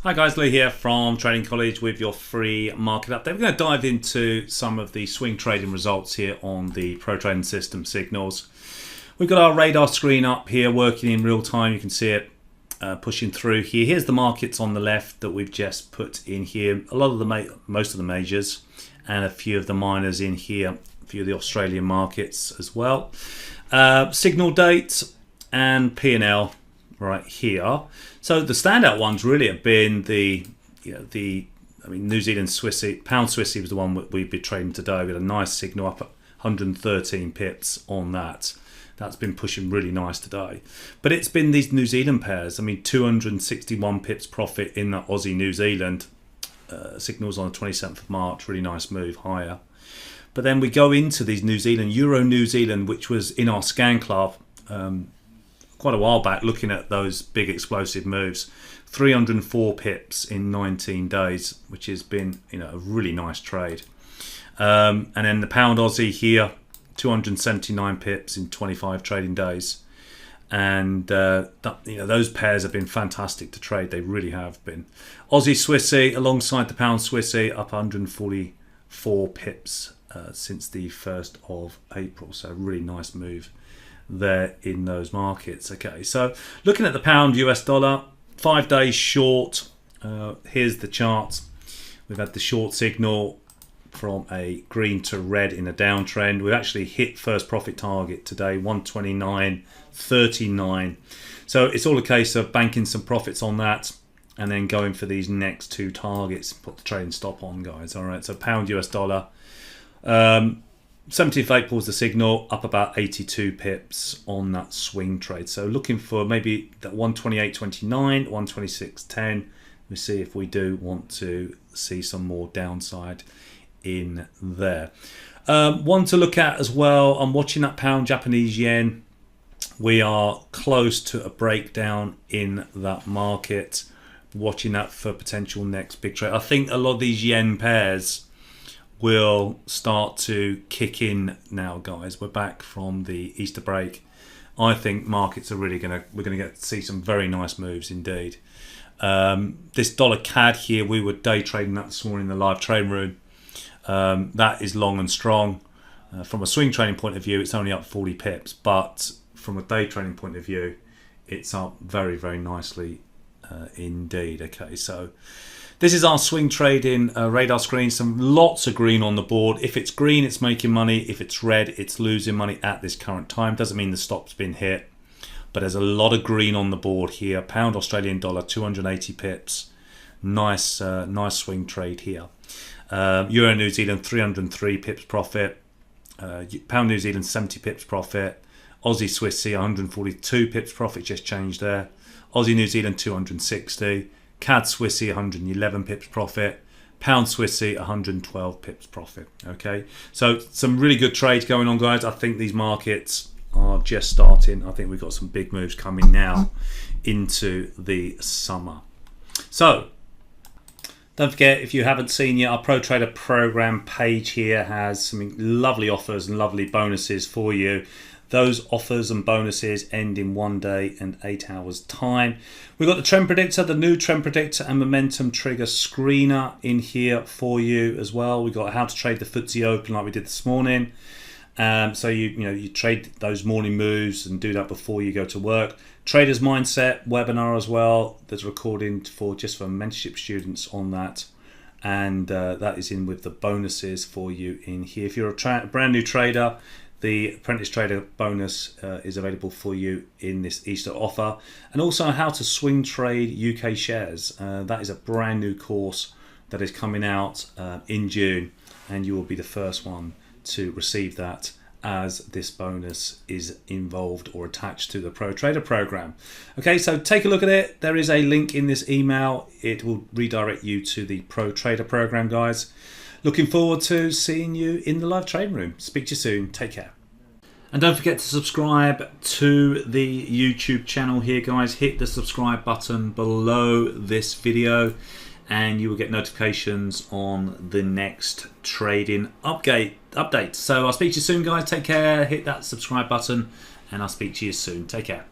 Hi guys, Lee here from Trading College with your free market update. We're going to dive into some of the swing trading results here on the Pro Trading System signals. We've got our radar screen up here working in real time. You can see it pushing through here. Here's the markets on the left that we've just put in here. A lot of the most of the majors and a few of the minors in here. A few of the Australian markets as well. Signal dates and P&L right here. So the standout ones really have been New Zealand Swissy, pound Swissy was the one we've been trading today. We had a nice signal up at 113 pips on that. That's been pushing really nice today. But it's been these New Zealand pairs. 261 pips profit in that Aussie New Zealand signals on the 27th of March. Really nice move higher. But then we go into these New Zealand, Euro New Zealand, which was in our scan club quite a while back, looking at those big explosive moves. 304 pips in 19 days, which has been a really nice trade. And then the pound Aussie here, 279 pips in 25 trading days. And those pairs have been fantastic to trade. They really have been. Aussie Swissy alongside the pound Swissy up 144 pips since the 1st of April. So really nice move there in those markets. Okay, so looking at the pound US dollar, 5 days short. Here's the chart. We've had the short signal from a green to red in a downtrend. We've actually hit first profit target today, 129.39. So it's all a case of banking some profits on that and then going for these next two targets. Put the trading stop on, guys. All right, so pound US dollar. 17th of April was the signal, up about 82 pips on that swing trade. So looking for maybe that 128.29, 126.10. We'll see if we do want to see some more downside in there. One to look at as well, I'm watching that pound Japanese yen. We are close to a breakdown in that market. Watching that for potential next big trade. I think a lot of these yen pairs will start to kick in now, guys. We're back from the Easter break. I think markets are really we're gonna get to see some very nice moves indeed. This dollar CAD here, we were day trading that this morning in the live trading room. That is long and strong. From a swing trading point of view, it's only up 40 pips, but from a day trading point of view, it's up very, very nicely indeed. Okay, so this is our swing trading radar screen. Lots of green on the board. If it's green, it's making money. If it's red, it's losing money at this current time. Doesn't mean the stop's been hit, but there's a lot of green on the board here. Pound Australian dollar, 280 pips. Nice swing trade here. Euro New Zealand, 303 pips profit. Pound New Zealand, 70 pips profit. Aussie Swissy, 142 pips profit, just changed there. Aussie New Zealand, 260. CAD Swissy, 111 pips profit. Pound Swissy, 112 pips profit. Okay, so some really good trades going on, guys. I think these markets are just starting. I think we've got some big moves coming now into the summer. So don't forget, if you haven't seen yet, our Pro Trader program page here has some lovely offers and lovely bonuses for you. Those offers and bonuses end in 1 day and 8 hours time. We've got the Trend Predictor, the new Trend Predictor and Momentum Trigger Screener in here for you as well. We've got how to trade the FTSE Open like we did this morning. So you trade those morning moves and do that before you go to work. Trader's Mindset webinar as well. There's a recording for mentorship students on that. And that is in with the bonuses for you in here. If you're a brand new trader, the Apprentice Trader bonus is available for you in this Easter offer. And also how to swing trade UK shares. That is a brand new course that is coming out in June. And you will be the first one to receive that as this bonus is involved or attached to the Pro Trader program. Okay, so take a look at it. There is a link in this email. It will redirect you to the Pro Trader program, guys. Looking forward to seeing you in the live trading room. Speak to you soon. Take care. And don't forget to subscribe to the YouTube channel here, guys. Hit the subscribe button below this video and you will get notifications on the next trading update. So I'll speak to you soon, guys. Take care. Hit that subscribe button and I'll speak to you soon. Take care.